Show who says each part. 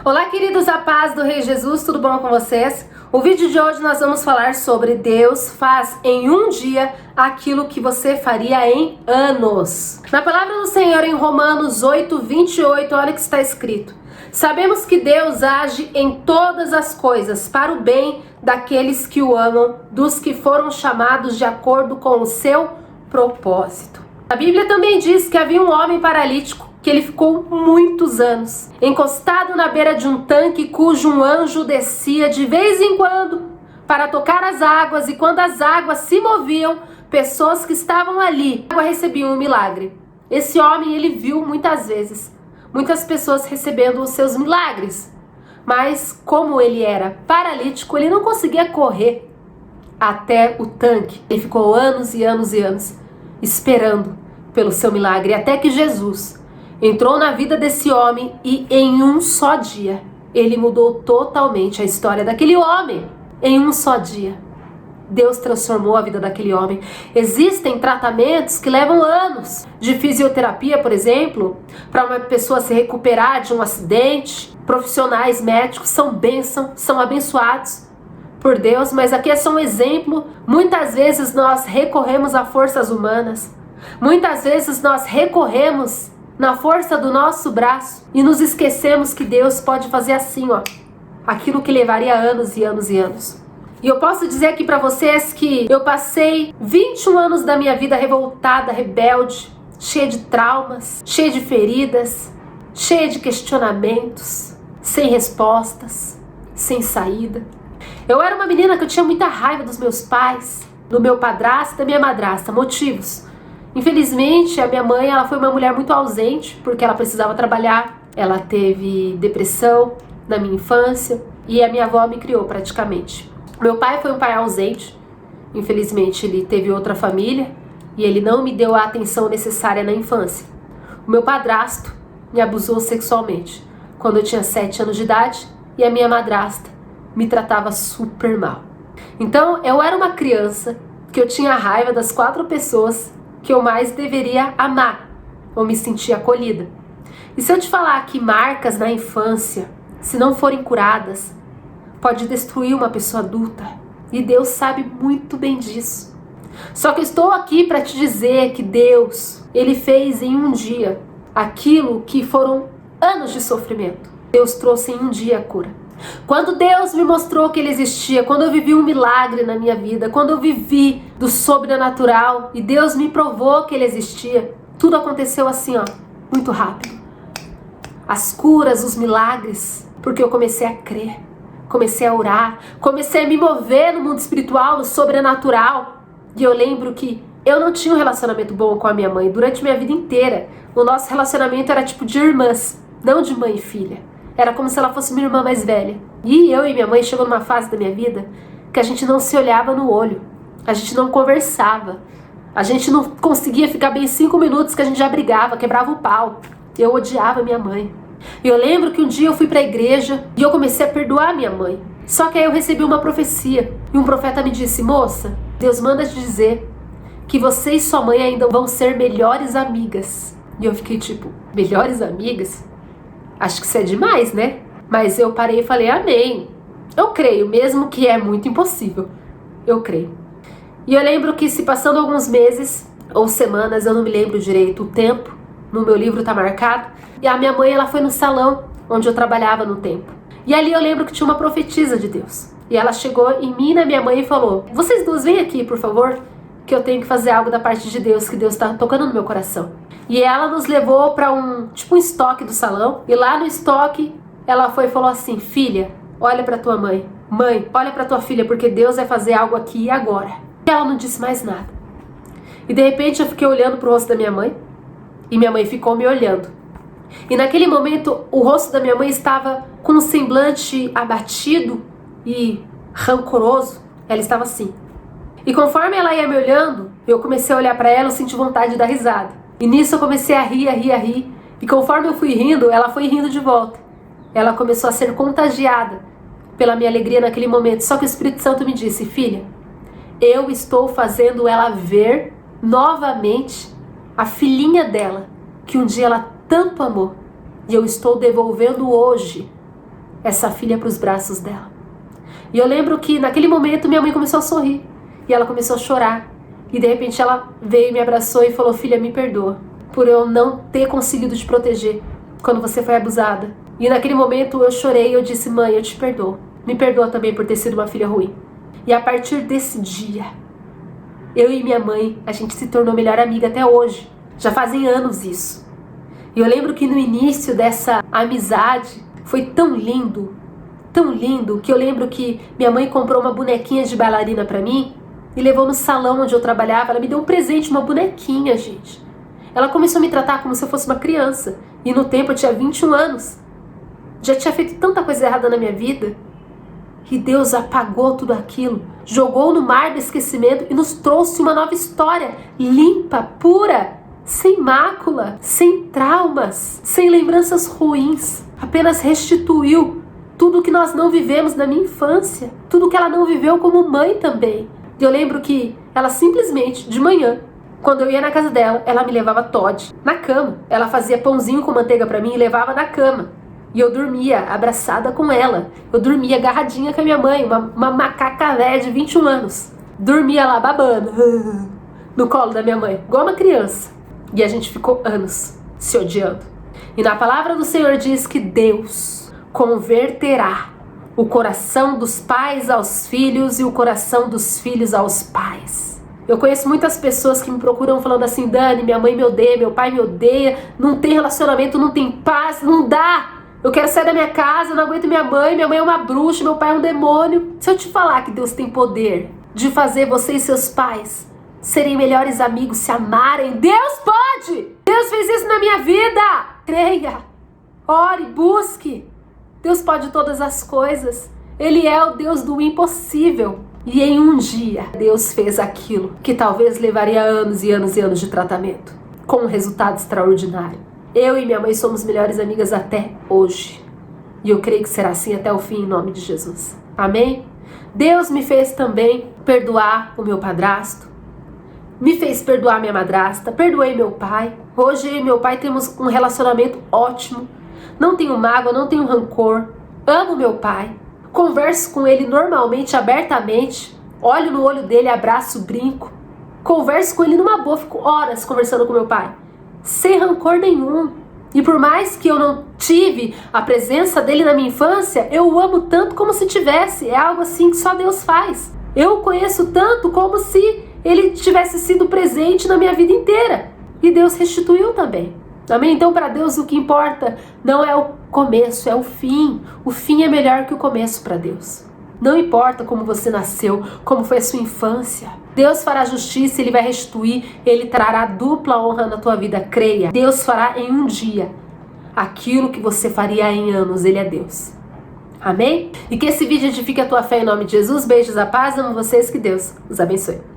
Speaker 1: Olá, queridos, a paz do Rei Jesus, tudo bom com vocês? O vídeo de hoje nós vamos falar sobre Deus faz em um dia aquilo que você faria em anos. Na palavra do Senhor em Romanos 8:28, olha o que está escrito. Sabemos que Deus age em todas as coisas para o bem daqueles que o amam, dos que foram chamados de acordo com o seu propósito. A Bíblia também diz que havia um homem paralítico que ele ficou muitos anos encostado na beira de um tanque cujo um anjo descia de vez em quando para tocar as águas, e quando as águas se moviam, pessoas que estavam ali recebiam um milagre. Esse homem, ele viu muitas vezes muitas pessoas recebendo os seus milagres, mas como ele era paralítico, ele não conseguia correr até o tanque. Ele ficou anos e anos e anos esperando pelo seu milagre, até que Jesus entrou na vida desse homem e em um só dia ele mudou totalmente a história daquele homem. Em um só dia Deus transformou a vida daquele homem. Existem tratamentos que levam anos de fisioterapia, por exemplo, para uma pessoa se recuperar de um acidente. Profissionais médicos são bênção, são abençoados por Deus, mas aqui é só um exemplo. Muitas vezes nós recorremos a forças humanas, muitas vezes nós recorremos na força do nosso braço e nos esquecemos que Deus pode fazer assim, ó, aquilo que levaria anos e anos e anos. E eu posso dizer aqui para vocês que eu passei 21 anos da minha vida revoltada, rebelde, cheia de traumas, cheia de feridas, cheia de questionamentos, sem respostas, sem saída. Eu era uma menina que eu tinha muita raiva dos meus pais, do meu padrasto e da minha madrasta. Motivos: infelizmente, a minha mãe, ela foi uma mulher muito ausente, porque ela precisava trabalhar. Ela teve depressão na minha infância e a minha avó me criou praticamente. Meu pai foi um pai ausente. Infelizmente, ele teve outra família e ele não me deu a atenção necessária na infância. O meu padrasto me abusou sexualmente quando eu tinha 7 anos de idade e a minha madrasta me tratava super mal. Então, eu era uma criança que eu tinha raiva das 4 pessoas que eu mais deveria amar, ou me sentir acolhida. E se eu te falar que marcas na infância, se não forem curadas, pode destruir uma pessoa adulta, e Deus sabe muito bem disso. Só que eu estou aqui para te dizer que Deus, Ele fez em um dia aquilo que foram anos de sofrimento. Deus trouxe em um dia a cura. Quando Deus me mostrou que Ele existia, quando eu vivi um milagre na minha vida, quando eu vivi do sobrenatural e Deus me provou que Ele existia, tudo aconteceu assim, ó, muito rápido. As curas, os milagres, porque eu comecei a crer, comecei a orar, comecei a me mover no mundo espiritual, no sobrenatural. E eu lembro que eu não tinha um relacionamento bom com a minha mãe durante minha vida inteira. O nosso relacionamento era tipo de irmãs, não de mãe e filha. Era como se ela fosse minha irmã mais velha. E eu e minha mãe chegou numa fase da minha vida que a gente não se olhava no olho. A gente não conversava. A gente não conseguia ficar bem 5 minutos que a gente já brigava, quebrava o pau. Eu odiava minha mãe. E eu lembro que um dia eu fui pra igreja e eu comecei a perdoar minha mãe. Só que aí eu recebi uma profecia. E um profeta me disse: moça, Deus manda te dizer que você e sua mãe ainda vão ser melhores amigas. E eu fiquei tipo, melhores amigas? Acho que isso é demais, né? Mas eu parei e falei, amém. Eu creio, mesmo que é muito impossível. Eu creio. E eu lembro que se passando alguns meses ou semanas, eu não me lembro direito o tempo, no meu livro tá marcado, e a minha mãe, ela foi no salão onde eu trabalhava no tempo. E ali eu lembro que tinha uma profetisa de Deus. E ela chegou em mim e na minha mãe e falou: vocês duas vêm aqui, por favor, que eu tenho que fazer algo da parte de Deus, que Deus tá tocando no meu coração. E ela nos levou para um estoque do salão. E lá no estoque, ela foi e falou assim: filha, olha para tua mãe. Mãe, olha para tua filha, porque Deus vai fazer algo aqui e agora. E ela não disse mais nada. E de repente eu fiquei olhando pro rosto da minha mãe. E minha mãe ficou me olhando. E naquele momento, o rosto da minha mãe estava com um semblante abatido e rancoroso. Ela estava assim. E conforme ela ia me olhando, eu comecei a olhar para ela, eu senti vontade de dar risada. E nisso eu comecei a rir, a rir, a rir. E conforme eu fui rindo, ela foi rindo de volta. Ela começou a ser contagiada pela minha alegria naquele momento. Só que o Espírito Santo me disse: filha, eu estou fazendo ela ver novamente a filhinha dela, que um dia ela tanto amou. E eu estou devolvendo hoje essa filha para os braços dela. E eu lembro que naquele momento minha mãe começou a sorrir. E ela começou a chorar. E de repente ela veio, me abraçou e falou: filha, me perdoa por eu não ter conseguido te proteger quando você foi abusada. E naquele momento eu chorei e eu disse: mãe, eu te perdoo. Me perdoa também por ter sido uma filha ruim. E a partir desse dia, eu e minha mãe, a gente se tornou melhor amiga até hoje. Já fazem anos isso. E eu lembro que no início dessa amizade foi tão lindo, que eu lembro que minha mãe comprou uma bonequinha de bailarina pra mim e levou no salão onde eu trabalhava. Ela me deu um presente, uma bonequinha, gente. Ela começou a me tratar como se eu fosse uma criança. E no tempo eu tinha 21 anos. Já tinha feito tanta coisa errada na minha vida. E Deus apagou tudo aquilo, jogou no mar do esquecimento e nos trouxe uma nova história, limpa, pura, sem mácula, sem traumas, sem lembranças ruins. Apenas restituiu tudo que nós não vivemos na minha infância, tudo que ela não viveu como mãe também. E eu lembro que ela simplesmente, de manhã, quando eu ia na casa dela, ela me levava Toddy na cama. Ela fazia pãozinho com manteiga pra mim e levava na cama. E eu dormia abraçada com ela. Eu dormia agarradinha com a minha mãe, uma macaca velha de 21 anos. Dormia lá babando no colo da minha mãe, igual uma criança. E a gente ficou anos se odiando. E na palavra do Senhor diz que Deus converterá o coração dos pais aos filhos e o coração dos filhos aos pais. Eu conheço muitas pessoas que me procuram falando assim: Dani, minha mãe me odeia, meu pai me odeia, não tem relacionamento, não tem paz, não dá. Eu quero sair da minha casa, eu não aguento minha mãe é uma bruxa, meu pai é um demônio. Se eu te falar que Deus tem poder de fazer você e seus pais serem melhores amigos, se amarem, Deus pode! Deus fez isso na minha vida! Creia, ore, busque. Deus pode todas as coisas. Ele é o Deus do impossível. E em um dia, Deus fez aquilo que talvez levaria anos e anos e anos de tratamento, com um resultado extraordinário. Eu e minha mãe somos melhores amigas até hoje. E eu creio que será assim até o fim, em nome de Jesus. Amém? Deus me fez também perdoar o meu padrasto. Me fez perdoar minha madrasta. Perdoei meu pai. Hoje eu e meu pai temos um relacionamento ótimo. Não tenho mágoa, não tenho rancor. Amo meu pai. Converso com ele normalmente, abertamente. Olho no olho dele, abraço, brinco. Converso com ele numa boa, fico horas conversando com meu pai. Sem rancor nenhum. E por mais que eu não tive a presença dele na minha infância, eu o amo tanto como se tivesse. É algo assim que só Deus faz. Eu o conheço tanto como se ele tivesse sido presente na minha vida inteira. E Deus restituiu também. Amém? Então para Deus o que importa não é o começo, é o fim. O fim é melhor que o começo para Deus. Não importa como você nasceu, como foi a sua infância. Deus fará justiça, Ele vai restituir, Ele trará dupla honra na tua vida. Creia, Deus fará em um dia aquilo que você faria em anos. Ele é Deus. Amém? E que esse vídeo edifique a tua fé em nome de Jesus. Beijos, a paz, amo vocês, que Deus os abençoe.